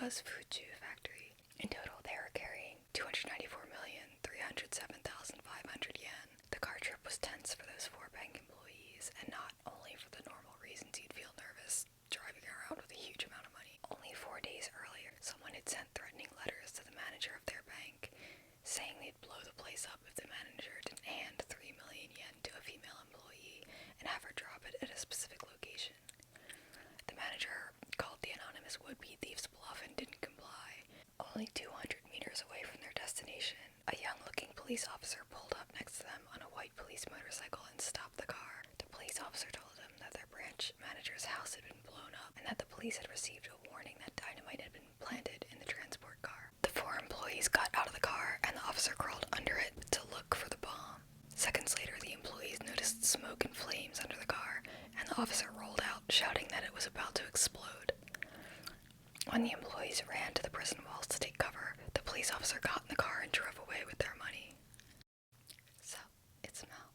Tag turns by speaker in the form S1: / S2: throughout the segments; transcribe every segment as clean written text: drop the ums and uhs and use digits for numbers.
S1: Aruba's Fuju factory. In total, they were carrying 294,307,500 yen. The car trip was tense for those 4 bank employees, and not only for the normal reasons you'd feel nervous driving around with a huge amount of money. Only 4 days earlier, someone had sent threatening letters to the manager of their bank, saying they'd blow the place up if the manager didn't hand 3 million yen to a female employee and have her drop it at a specific location. The manager called the anonymous would-be thief's bluff and didn't comply. Only 200 meters away from their destination, a young-looking police officer pulled up next to them on a white police motorcycle and stopped the car. The police officer told them that their branch manager's house had been blown up and that the police had received a warning that dynamite had been planted in the transport car. The 4 employees got out of the car and the officer crawled under it to look for the bomb. Seconds later, the employees noticed smoke and flames under the car, and the officer rolled out, shouting that it was about to explode. When the employees ran to the prison walls to take cover, the police officer got in the car and drove away with their money. So, it's Mel.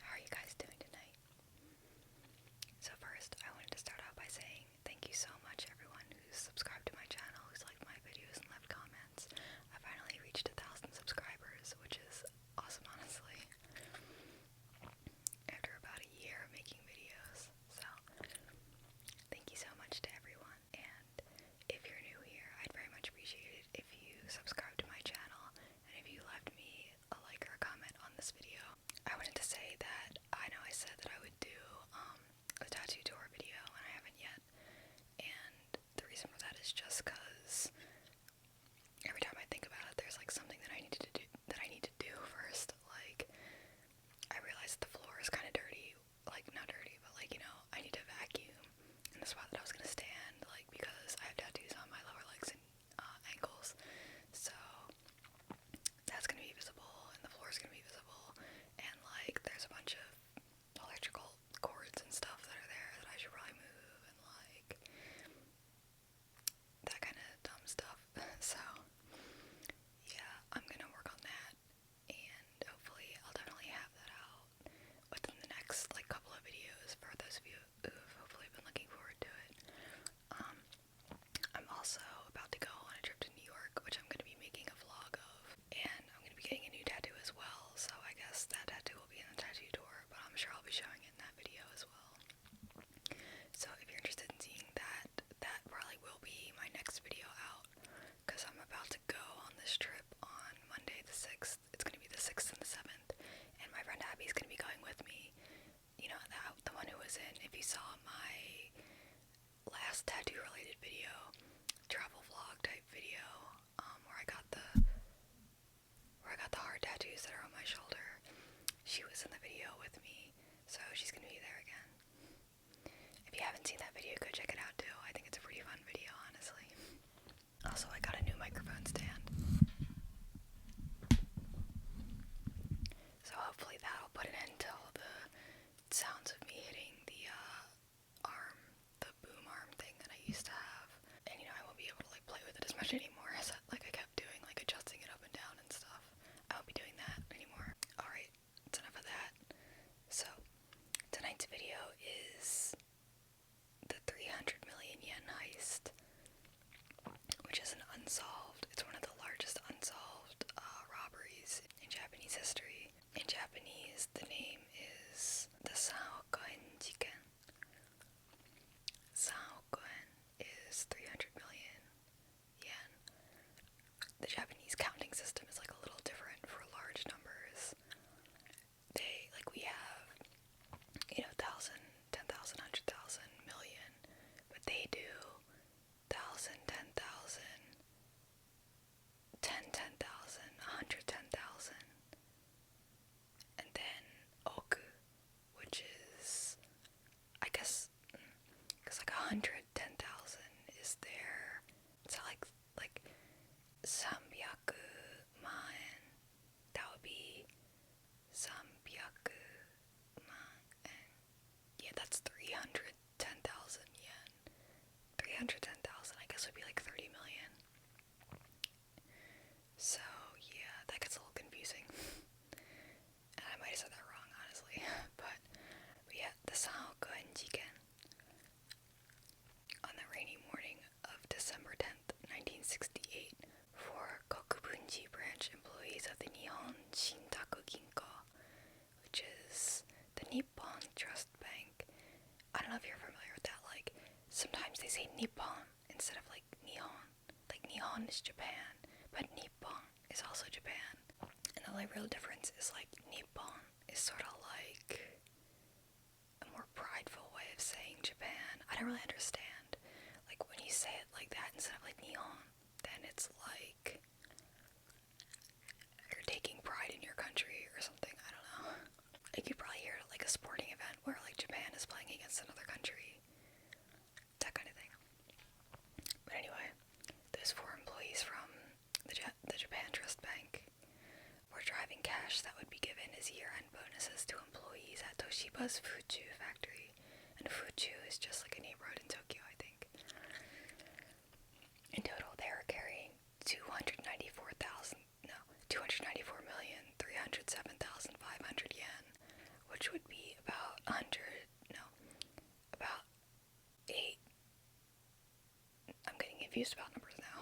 S1: How are you guys doing tonight? So first, I wanted to start out by saying thank you so much everyone who's subscribed to my channel, who's liked my videos and left comments. I finally reached 1,000 subscribers, which is awesome, honestly, after about a year of making videos. So, thank you so much to everyone, and if you're new here, I'd very much appreciate it if you subscribe to my channel, and if you left me a like or a comment on this video. I wanted to say that I know I said that I would do a tattoo tour video, and I haven't yet, and the reason for that is just because every time I think about it, there's like something that I need to do first. Like, I realized the floor is kind of dirty, like not dirty, but like, you know, I need to vacuum in the spot that I was gonna stand, like, because I have tattoos on my lower legs and ankles, so that's gonna be visible, and the floor is gonna be visible, and like there's a bunch of electrical cords and stuff that are there that I should probably move, and like that kind of dumb stuff. So yeah, I'm gonna work on that, and hopefully I'll definitely have that out within the next like couple of videos for those of you who've hopefully been looking forward to it. I'm also about to go on a trip to New York, which I'm going to be making a vlog of, and I'm going to be getting a new tattoo as well, so I guess that tattoo will be in the tattoo tour, but I'm sure I'll be showing it in that video as well. So if you're interested in seeing that, that probably will be my next video out, because I'm about to go on this trip on Monday the 6th. It's going to be the 6th and the 7th, and my friend Abby's going to be going with me. You know, the one who was in, if you saw my last tattoo related video, travel vlog type video, where I got the hard tattoos that are on my shoulder. She was in the video with me, so she's gonna be there again. If you haven't seen that video, go check it out too. I think it's a pretty fun video, honestly. Also, I got a new microphone stand, so hopefully that'll put an end to all the sounds of me hitting the the boom arm thing that I used to have. And you know, I won't be able to like play with it as much anymore as like I kept doing, like adjusting it up and down and stuff. I won't be doing that anymore. Alright, it's enough of that. So, tonight's video is the 300 million yen heist, which is an unsolved, it's one of the largest unsolved robberies in Japanese history. In Japanese, the name is the Saokoen Jiken. Saokoen is 300 million yen. The Japanese counting system is like a little different for large numbers. They, like, we have, you know, 1,000, 10,000, 100,000, million, but they do 1,000, 10,000, 10,000, 110,000, and then oku, which is, I guess, because like 110,000 is there, so like 300,000 say Nippon instead of like Nihon. Like Nihon is Japan, but Nippon is also Japan. And the only real difference is like Nippon is sort of like a more prideful way of saying Japan. I don't really understand. Like when you say it like that instead of like Nihon, then it's like you're taking pride in your country or something. I don't know. Like you probably hear it at like a sporting event where like Japan is playing against another country. That kind of thing. But anyway, those 4 employees from the Japan Trust Bank were driving cash that would be given as year-end bonuses to employees at Toshiba's Fuchu factory. And Fuchu is just like a neighborhood in Tokyo, I think. In total, they were carrying 294,307,500 yen, which would be about about 8, I'm getting confused about numbers now,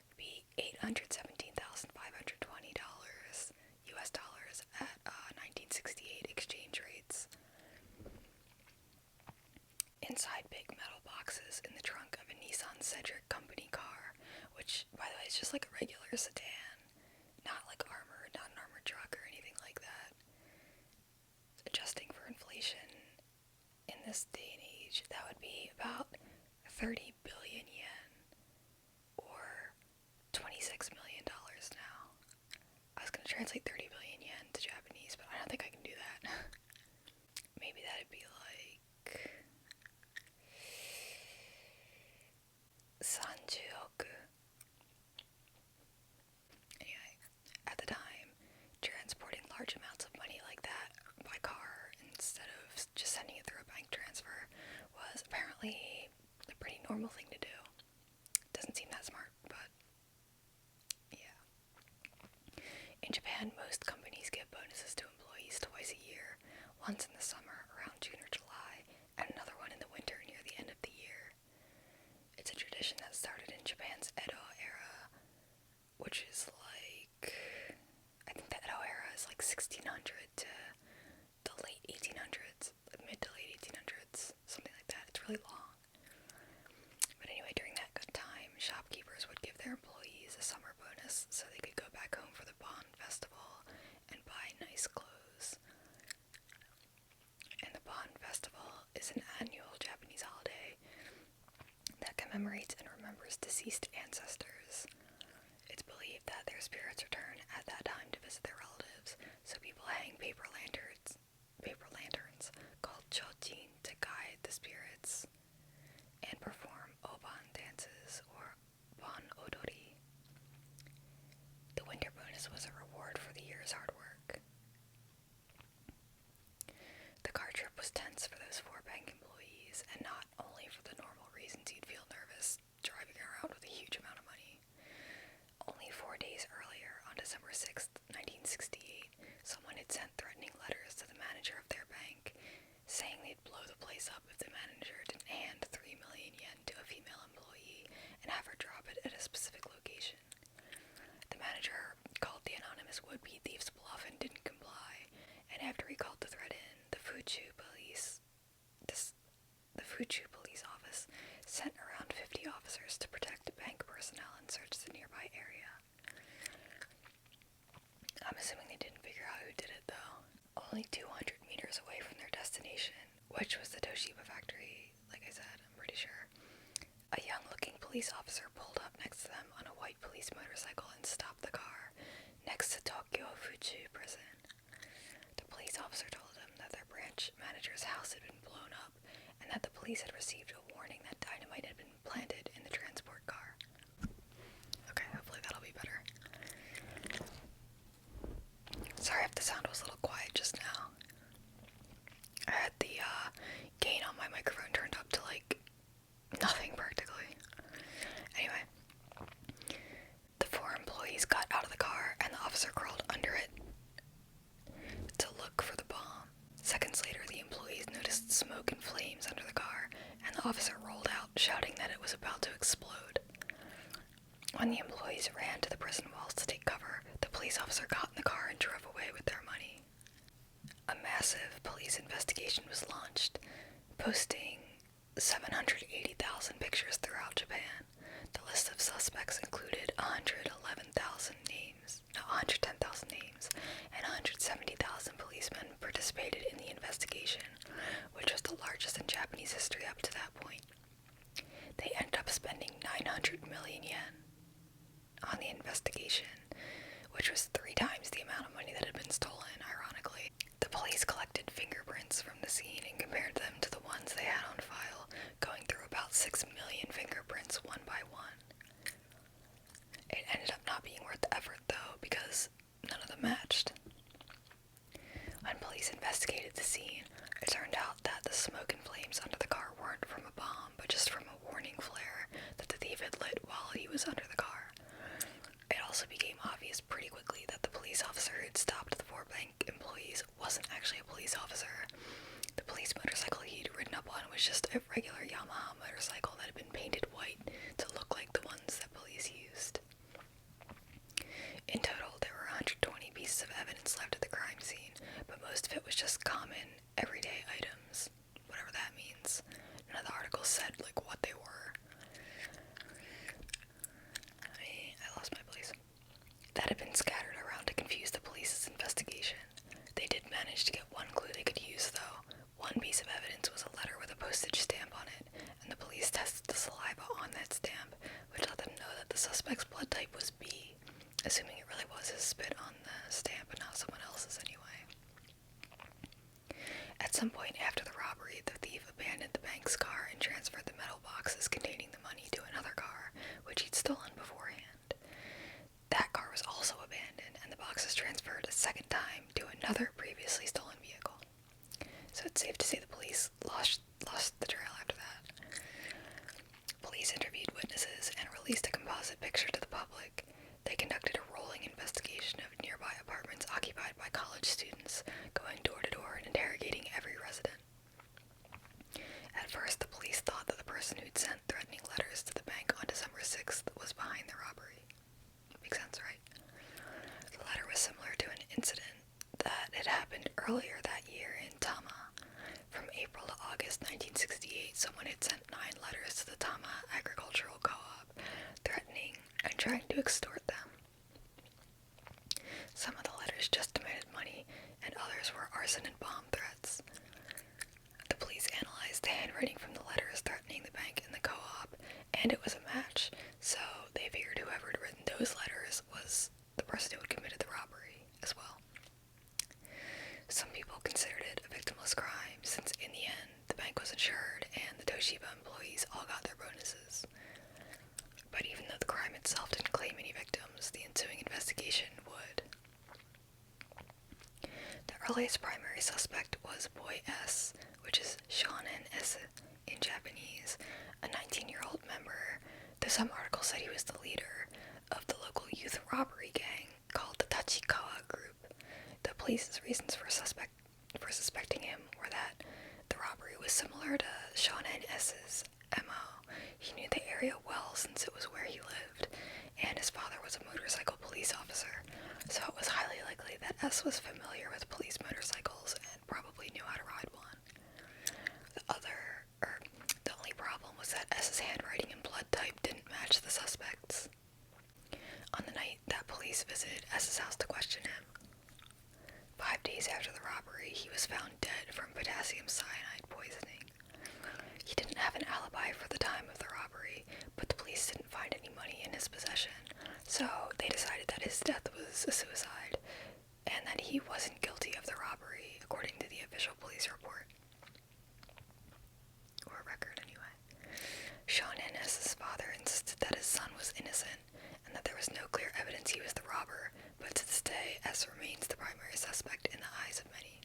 S1: it'd be $817,520 US dollars at 1968 exchange rates. Inside big metal boxes in the trunk of a Nissan Cedric company car, which, by the way, is just like a regular sedan, not like armored, not an armored truck or anything like that. Adjusting for inflation in this day and age, that would be about 30 billion yen, or $26 million now. I was going to translate 30 billion yen to Japanese, but I don't think I can do that. Maybe that'd be like 30 oku. Anyway, at the time, transporting large amounts of money like that by car instead of just sending it through a bank transfer was apparently a pretty normal thing to do. Doesn't seem that smart, but yeah. In Japan, most companies give bonuses to employees twice a year, once in the summer around June or July, and another one in the winter near the end of the year. It's a tradition that started in Japan's Edo era, which is like, I think the Edo era is like 1600 to the late 1800s, mid to late 1800s, something like that. It's really long. But anyway, during that good time, shopkeepers would give their employees a summer bonus so they could go back home for the Bon Festival and buy nice clothes. And the Bon Festival is an annual Japanese holiday that commemorates and remembers deceased ancestors. It's believed that their spirits return at that time to visit their relatives, so people hang paper lanterns called chochin to guide the spirits, and perform oban dances or bon odori. The winter bonus was a reward for the year's hard work. The car trip was tense for those 4 bank employees, and not only for the normal reasons you'd feel nervous driving around with a huge amount of money. Only 4 days earlier, on December 6th, 1968, someone had sent threatening letters to the manager of their bank, saying they'd blow the place up if the manager didn't hand 3 million yen to a female employee and have her drop it at a specific location. The manager called the anonymous would-be thief's bluff and didn't comply, and after he called the threat in, the Fuchu police office sent around 50 officers to protect bank personnel and search the nearby area. I'm assuming they didn't figure out who did it, though. Only 200 meters away from their destination, which was the Toshiba factory, like I said, I'm pretty sure, a young-looking police officer pulled up next to them on a white police motorcycle and stopped the car next to Tokyo Fuchu prison. The police officer told him that their branch manager's house had been blown up and that the police had received a warning that dynamite had been planted in the transport car. Okay, hopefully that'll be better. Sorry if the sound was a little quiet just now. I had the gain on my microphone turned up to like nothing practically. Anyway, the 4 employees got out of the car and the officer crawled under it to look for the bomb. Seconds later, the employees noticed smoke and flames under the car, and the officer rolled out, shouting that it was about to explode. When the employees ran to the prison walls to take cover, the police officer got in the car and drove away with their money. A massive police investigation was launched, posting 780,000 pictures throughout Japan. The list of suspects included 110,000 names, and 170,000 policemen participated in the investigation, which was the largest in Japanese history up to that point. They ended up spending 900 million yen on the investigation, which was 3 times the amount of money that had been stolen, ironically. The police collected fingerprints from the scene and compared them to the ones they had on file, going through about 6 million fingerprints one by one. It ended up not being worth the effort, though, because none of them matched. When police investigated the scene, it turned out that the smoke and flames under the car weren't from a bomb, but just from a warning flare that the thief had lit while he was under the car. It also became obvious pretty quickly that the police officer who had stopped the 4 bank employees wasn't actually a police officer. The police motorcycle he'd ridden up on was just a regular Yamaha motorcycle that had been painted white to look like the ones that police used. In total, there were 120 pieces of evidence left at the crime scene, but most of it was just common, everyday items, whatever that means. None of the articles said, what they were. I lost my place. That had been scattered around to confuse the police's investigation. They did manage to get one clue they could use, though. One piece of evidence was a letter with a postage stamp on it, and the police tested the saliva on that stamp, which let them know that the suspect's blood type was B, assuming it really was his spit on the stamp and not someone else's anyway. At some point after the robbery, the thief abandoned the bank's car and transferred the metal boxes containing the money to another car, which he'd stolen beforehand. That car was also abandoned, and the boxes transferred a second time to another previously stolen vehicle. So it's safe to say the police lost the trail after that. Police interviewed witnesses and released a composite picture to the public. They conducted a rolling investigation of nearby apartments occupied by college students, going door to door and interrogating every resident. At first, the police thought that the person who'd sent threatening letters to the bank on December 6th was behind the robbery. Makes sense, right? The letter was similar to an incident that had happened earlier that year in Tama. From April to August 1968, someone had sent 9 letters to the Tama Agricultural Co-op, threatening and trying to extort them. Some of the letters just demanded money, and others were arson and bomb threats. The police analyzed the handwriting from the letters threatening the bank and the co-op, and it was a match, so they figured whoever had written those letters was the person who had committed the robbery as well. Some people considered it a victimless crime, since in the end, the bank was insured and the Toshiba employees all got their bonuses. But even though the crime itself didn't claim any victims, the ensuing investigation would. The earliest primary suspect was Boy S, which is Shonen S in Japanese, a 19-year-old member, though some articles said he was the leader, of the local youth robbery gang called the Tachikawa Group. The police's reasons for suspecting him were that the robbery was similar to Shonen S's MO. He knew the area well since it was where he lived, and his father was a motorcycle police officer, so it was highly likely that S was familiar with police motorcycles and probably knew how to ride one. The only problem was that S's handwriting and blood type didn't match the suspect's. On the night that police visited S's house to question him, 5 days after the robbery, he was found dead from potassium cyanide poisoning. He didn't have an alibi for the time of the robbery, but the police didn't find any money in his possession, so they decided that his death was a suicide, and that he wasn't guilty of the robbery, according to the official police report. Or record, anyway. Shonen S.'s father insisted that his son was innocent, and that there was no clear evidence he was the robber, but to this day, S remains the primary suspect in the eyes of many.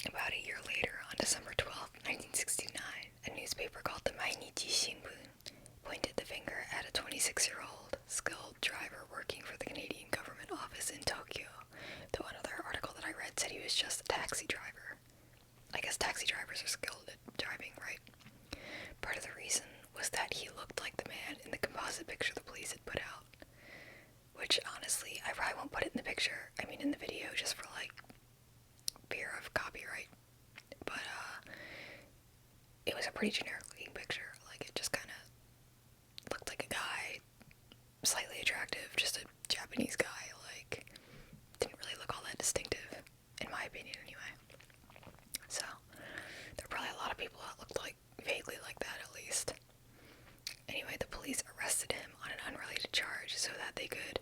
S1: About a year later, on December 12, 1969, a newspaper called the Mainichi Shimbun pointed the finger at a 26-year-old skilled driver working for the Canadian government office in Tokyo, though another article that I read said he was just a taxi driver. I guess taxi drivers are skilled at driving, right? Part of the reason was that he looked like the man in the composite picture the police had put out. Which, honestly, I probably won't put it in the picture. I mean, in the video, just for, fear of copyright. But, attractive, just a Japanese guy, like, didn't really look all that distinctive, in my opinion anyway. So, there were probably a lot of people that looked like, vaguely like that at least. Anyway, the police arrested him on an unrelated charge so that they could,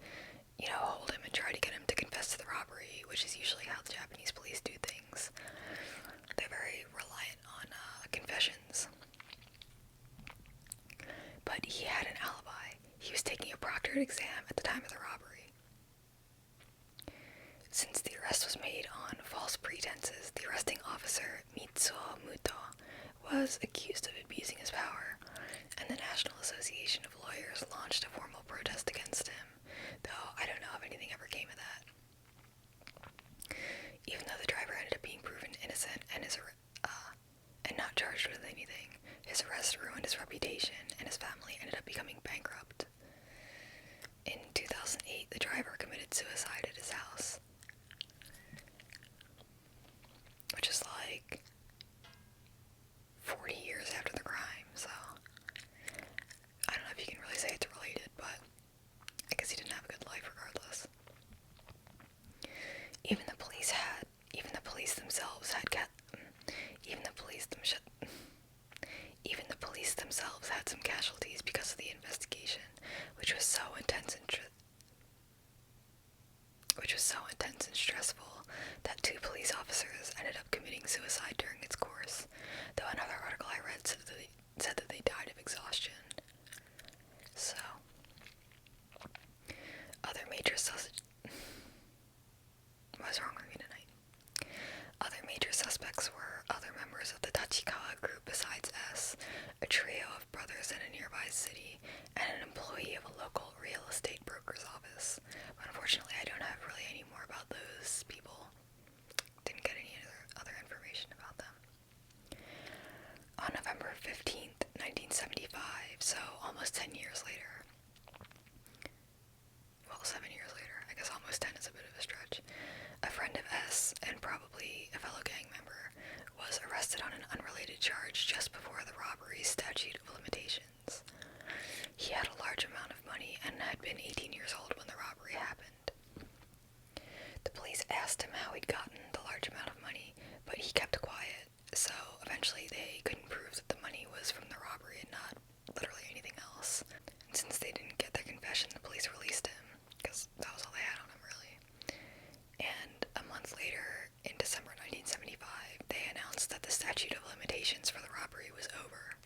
S1: hold him and try to get him to confess to the robbery, which is usually how the Japanese police do things. They're very reliant on confessions. But he had an alibi. He was taking a proctored exam at the time of the robbery. Since the arrest was made on false pretenses, the arresting officer, Mitsuo Muto, was accused of abusing his power, and the National Association of Lawyers launched a formal protest against him, though I don't know if anything ever came of that. Even though the driver ended up being proven innocent and not charged with anything, his arrest ruined his reputation, and his family ended up becoming bankrupt. In 2008, the driver committed suicide at his house, which is like 40 years after the crime, so I don't know if you can really say it's related, but I guess he didn't have a good life regardless. Even the police themselves had some casualties because of the investigation, which was so intense and stressful that 2 police officers ended up committing suicide during its course, though another article I read said that they died of exhaustion. So, other major suspects were other members of the Tachikawa group besides S, a trio of brothers in a nearby city, and an employee of a local real estate broker's office. But unfortunately, I don't have really any more about those people. Didn't get any other information about them. On November 15th, 1975, so almost 10 years later, well, 7 years later, I guess almost 10 is a bit of a stretch, a friend of S, and probably a fellow gang member, was arrested on an unrelated charge just before the robbery's statute of limitations. He had a large amount of money and had been 18 years old when the robbery happened. The police asked him how he'd gotten the large amount of money, but he kept quiet, so eventually they couldn't prove that the money was from the robbery and not literally anything else. And since they didn't get their confession, the police released him, because that was all they had on him, really. And a month later, in December 1975, they announced that the statute of limitations for the robbery was over.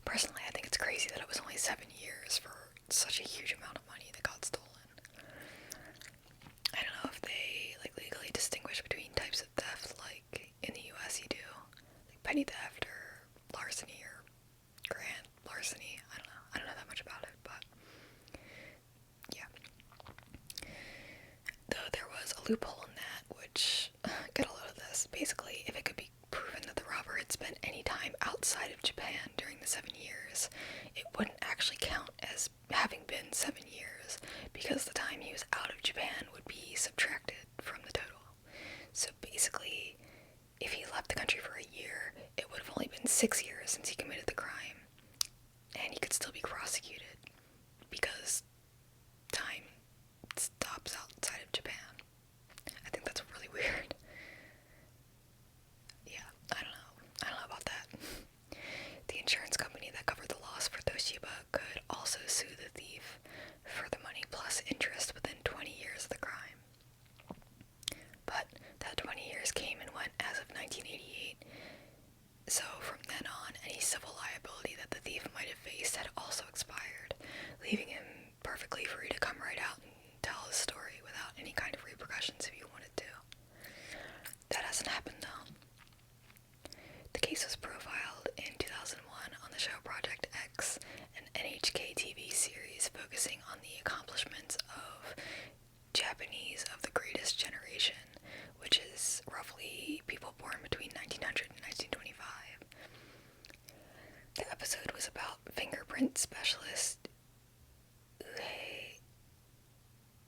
S1: Personally, I think it's crazy that it was only 7 years for such a huge amount of money that got stolen. I don't know if they legally distinguish between types of theft, like in the US you do, like petty theft or larceny or grand larceny. I don't know that much about it, but yeah. Though there was a loophole in that, which, get a load of this, basically, if it could be proven that the robber had spent any time outside of Japan during the 7 years, it wouldn't actually count as having been 7 years, because the time he was out of Japan would be subtracted from the total. So basically, if he left the country for a year, it would have only been 6 years since he committed the crime, and he could still be prosecuted, because time stops outside of Japan. I think that's really weird. Yeah, I don't know about that. The insurance company that covered the loss for Toshiba could also sue the thief for the money plus interest within 20 years of the crime. But that 20 years came and went as of 1988, so from then on, any civil liability that the thief might have faced had also expired, leaving him perfectly free to come right out and tell his story without any kind of repercussions if he wanted to. That hasn't happened though. The case was profiled in 2001 on the show Project X, an NHK TV series focusing on the accomplishments of Japanese of the greatest generation, which is roughly people born between 1900 and 1925. The episode was about fingerprint specialist Uehei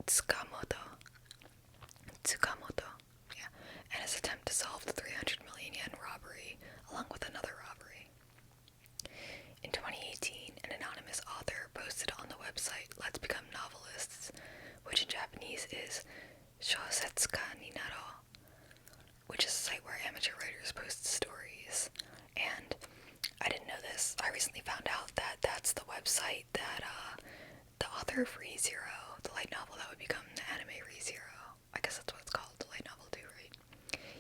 S1: Tsukamoto, and his attempt to solve the 300 million yen robbery, along with another robbery. In 2018, an anonymous author posted on the website Let's Become author of ReZero, the light novel that would become the anime ReZero, I guess that's what it's called, the light novel too, right?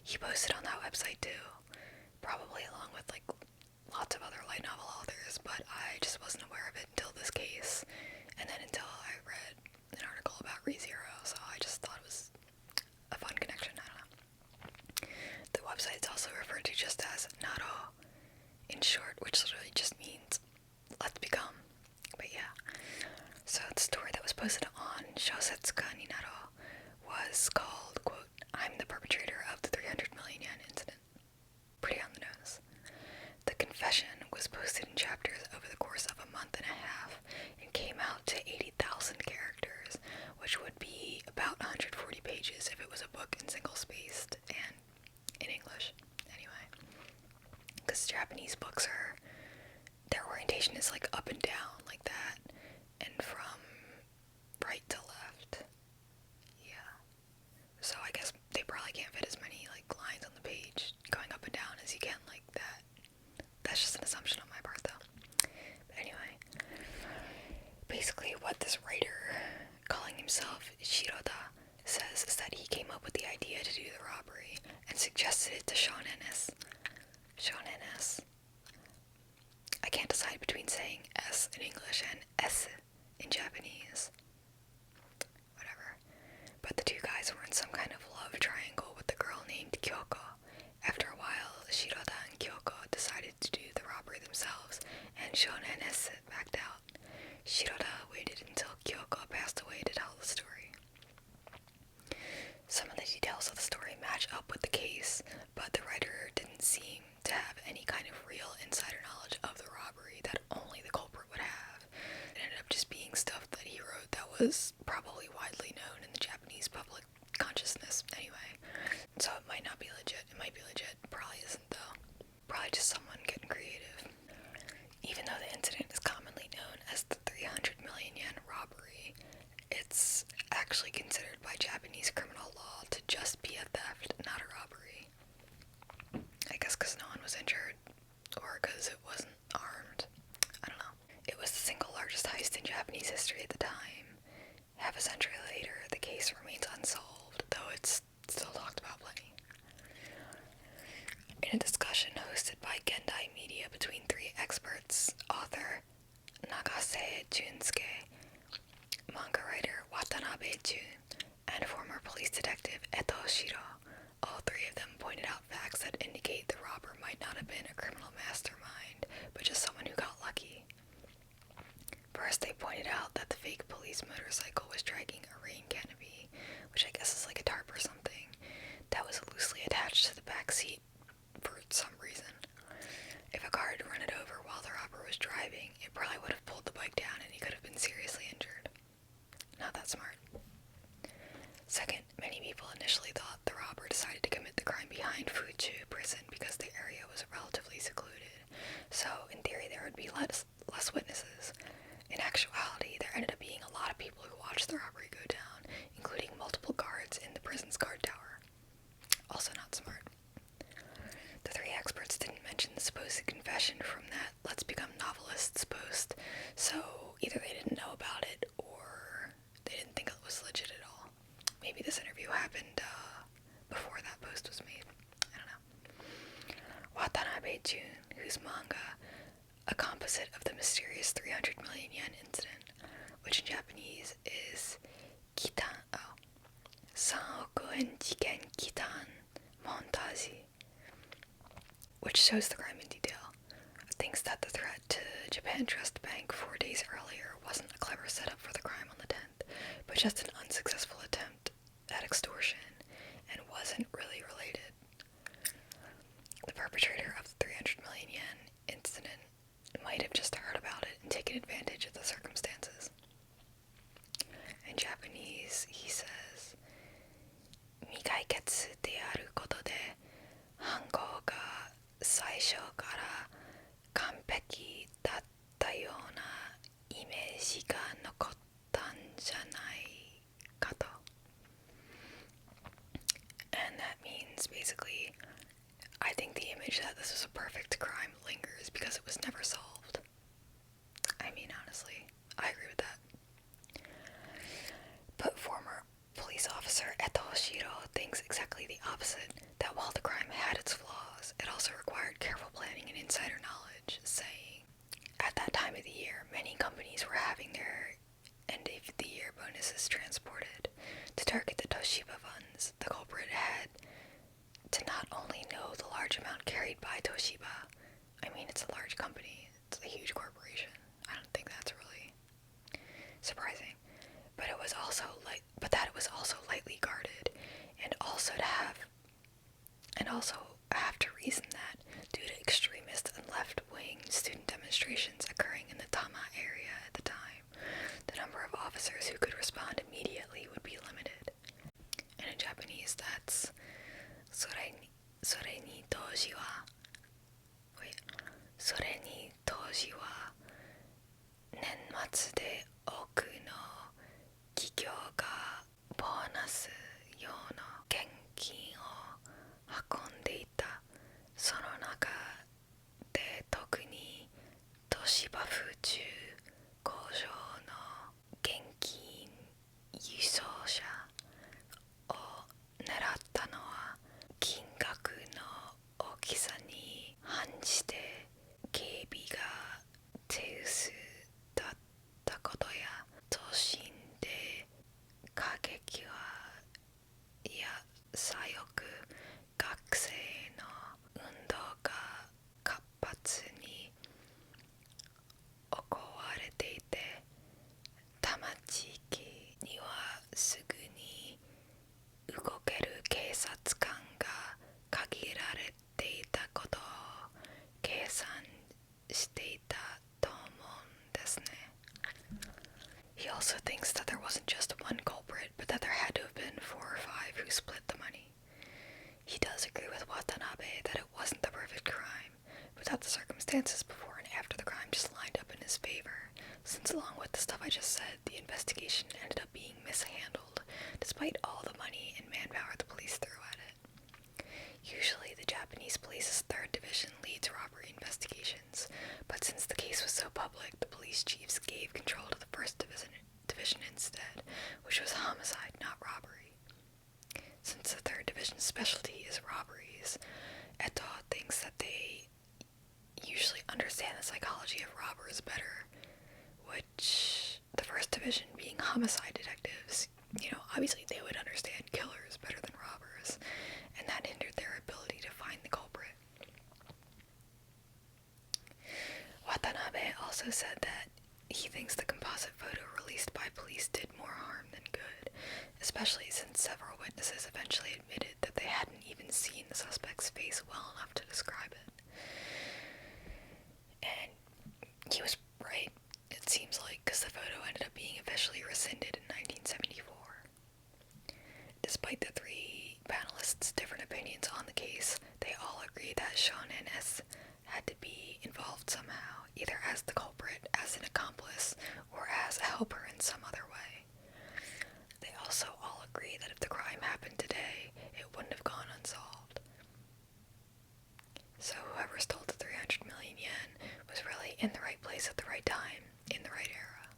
S1: He posted on that website too, probably along with like lots of other light novel authors, but I just wasn't aware of it until this case, and then until I read an article about ReZero, so I just thought it was a fun connection, I don't know. The website is also referred to just as Naro, in short, which literally just means let's become. But yeah, so the story that was posted on Shosetsuka ni Naro was called, quote, I'm the perpetrator of the 300 million yen incident. Pretty on the nose. The confession was posted in chapters over the course of a month and a half and came out to 80,000 characters, which would be about 140 pages if it was a book in single-spaced and in English, anyway. Because Japanese books are, their orientation is like up and down like that, and from right to left. Yeah. So I guess they probably can't fit as many like lines on the page going up and down as you can like that. That's just an assumption on my part though. But anyway, basically what this writer, calling himself Shiroda, says is that he came up with the idea to do the robbery and suggested it to Shonen S. I can't decide between saying S in English and S in Japanese. Whatever. But the two guys were in some kind of love triangle with the girl named Kyoko. After a while, Shiroda and Kyoko decided to do the robbery themselves, and Shonen S backed out. Shiroda waited until Kyoko passed away to tell the story. Some of the details of the story match up with the case, but the writer didn't seem to have any kind of real insider knowledge of the robbery that only the culprit would have. It ended up just being stuff that he wrote that was probably widely known in the Japanese public consciousness anyway. So it might not be legit. It might be legit. Probably isn't though. Probably just someone getting creative. Even though the incident is commonly known as the 300 million yen robbery, it's actually considered by Japanese criminal law to just be a theft, not a robbery. I guess because no one was injured, or because it wasn't armed. I don't know. It was the single largest heist in Japanese history at the time. Half a century later, the case remains unsolved, though it's still talked about plenty. In a discussion hosted by Gendai Media between three experts, author Nagase Junsuke, manga writer Watanabe Jun, and former police detective Eto Shiro, all three of them pointed out facts that indicate the robber might not have been a criminal mastermind, but just someone who got lucky. First, they pointed out that the fake police motorcycle was dragging a rain canopy, which I guess is like a tarp or something, that was loosely attached to the back seat for some reason. If a car had run it over while the robber was driving, it probably would have pulled the bike down and he could have been seriously injured. Not that smart. Second, many people initially thought the robber decided to commit the crime behind Fuchu prison because the area was relatively secluded, so in theory there would be less witnesses. In actuality, there ended up being a lot of people who watched the robbery go down, including multiple guards in the prison's guard tower. Also not smart. The three experts didn't mention the supposed confession from that Let's Become Novelists post, so either they didn't know about it or they didn't think it was legit at all. Maybe this interview happened before that post was made. I don't know. Watanabe Jun, whose manga, a composite of the mysterious 300 million yen incident, which in Japanese is Kitan, Sanokuen Jiken Kitan Montaji, which shows the crime in detail, thinks that the threat to Japan Trust Bank 4 days earlier wasn't a clever setup for the crime on the 10th, but just an unsuccessful attempt at extortion, and wasn't really related. The perpetrator of the 300 million yen incident might have just heard about it and taken advantage of the circumstances. In Japanese, he says, 未解決であることで犯行が最初から完璧だったようなイメージが残ったんじゃない bonuses transported. To target the Toshiba funds, the culprit had to not only know the large amount carried by Toshiba, I mean, it's a large company, it's a huge corporation, I don't think that's really surprising, but that it was also lightly guarded, and also have to reason that due to extremist and left-wing student demonstrations occurring in the Tama area at the time, the number of officers who could respond immediately would be limited. And in Japanese, that's それに当時は年末で多くの企業がボーナス用の現金を運んでいた。その中で特に東芝府中工場の現金輸送車を狙ったのは金額の大きさに反して警備が手薄だったことや都心で過激派や左翼学生の運動が活発に行われていて、多摩地域にはすぐに動ける警察官が限られていたことを計算していたと思うんですね。He also thinks that there wasn't just one culprit, but that there had to have been 4 or 5 who split the money. He does agree with Watanabe that it wasn't the perfect crime, but that the circumstances before and after the crime just lined up in his favor, since along with the stuff I just said, the investigation ended up being mishandled, despite all the money and manpower the police threw at it. Usually the Japanese police's 3rd Division leads robbery investigations, but since the case was so public, the police chiefs gave control to the 1st Division instead, which was homicide, not robbery. Since the 3rd Division's specialty is robberies, Eto thinks that they usually understand the psychology of robbers better, which the 1st Division being homicide detectives, obviously they would understand killers better than robbers, and that hindered their ability to find the culprit. Watanabe also said that he thinks the composite photo released by police did more harm than good, especially since several witnesses eventually admitted that they hadn't even seen the suspect's face well enough to describe it. And he was right, it seems like, because the photo ended up being officially rescinded in 1974. Despite the 3 panelists' different opinions on the case, they all agree that Shonen S had to be involved somehow, either as the culprit, as an accomplice, or as a helper in some other way. They also all agree that if the crime happened today, it wouldn't have gone unsolved. So whoever stole the 300 million yen was really in the right place at the right time, in the right era.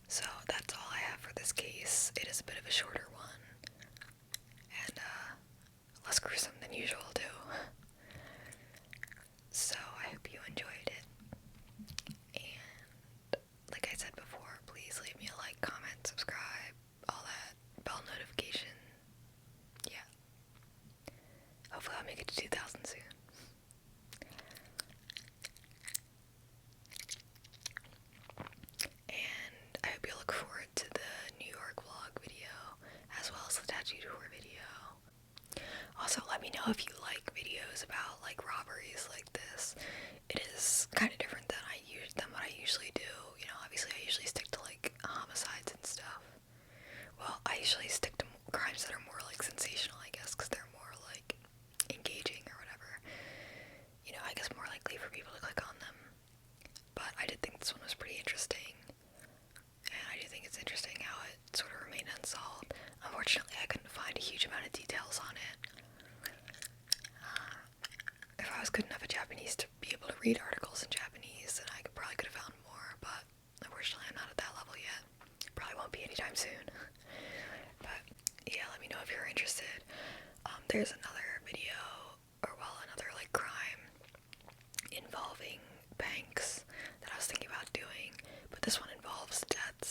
S1: So that's all I have for this case. It is a bit of a shorter one, and less gruesome than usual too. So I hope you enjoyed it, and like I said before, please leave me a like, comment, subscribe, all that, bell notification, yeah. Hopefully I'll make it to 2,000 soon. And I hope you look forward to the New York vlog video, as well as the tattoo tour video. Also, let me know if you like videos about robberies like this. It is kind of different than what I usually do. Obviously I usually stick to homicides and stuff. Well, I usually stick to crimes that are more sensational, I guess, because they're more engaging or whatever. I guess more likely for people to click on them. But I did think this one was pretty interesting. And I do think it's interesting how it sort of remained unsolved. Unfortunately, I couldn't find a huge amount of details on it. If I was good enough at Japanese to be able to read articles in Japanese, then I probably could have found more, but unfortunately I'm not at that level yet. Probably won't be anytime soon. But yeah, let me know if you're interested. There's another video, another crime involving banks that I was thinking about doing, but this one involves death,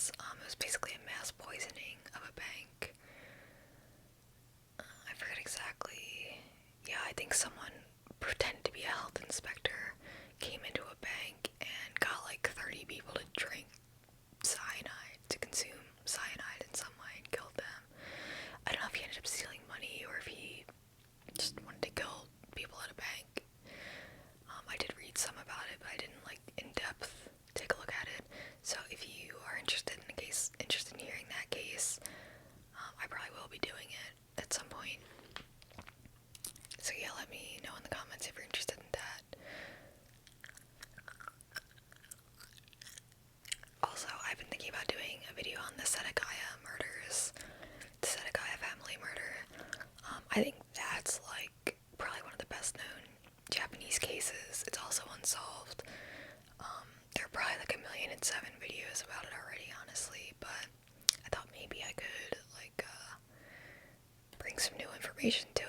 S1: I think that's like probably one of the best known Japanese cases. It's also unsolved. There are probably like 1,000,007 videos about it already, honestly, but I thought maybe I could like bring some new information to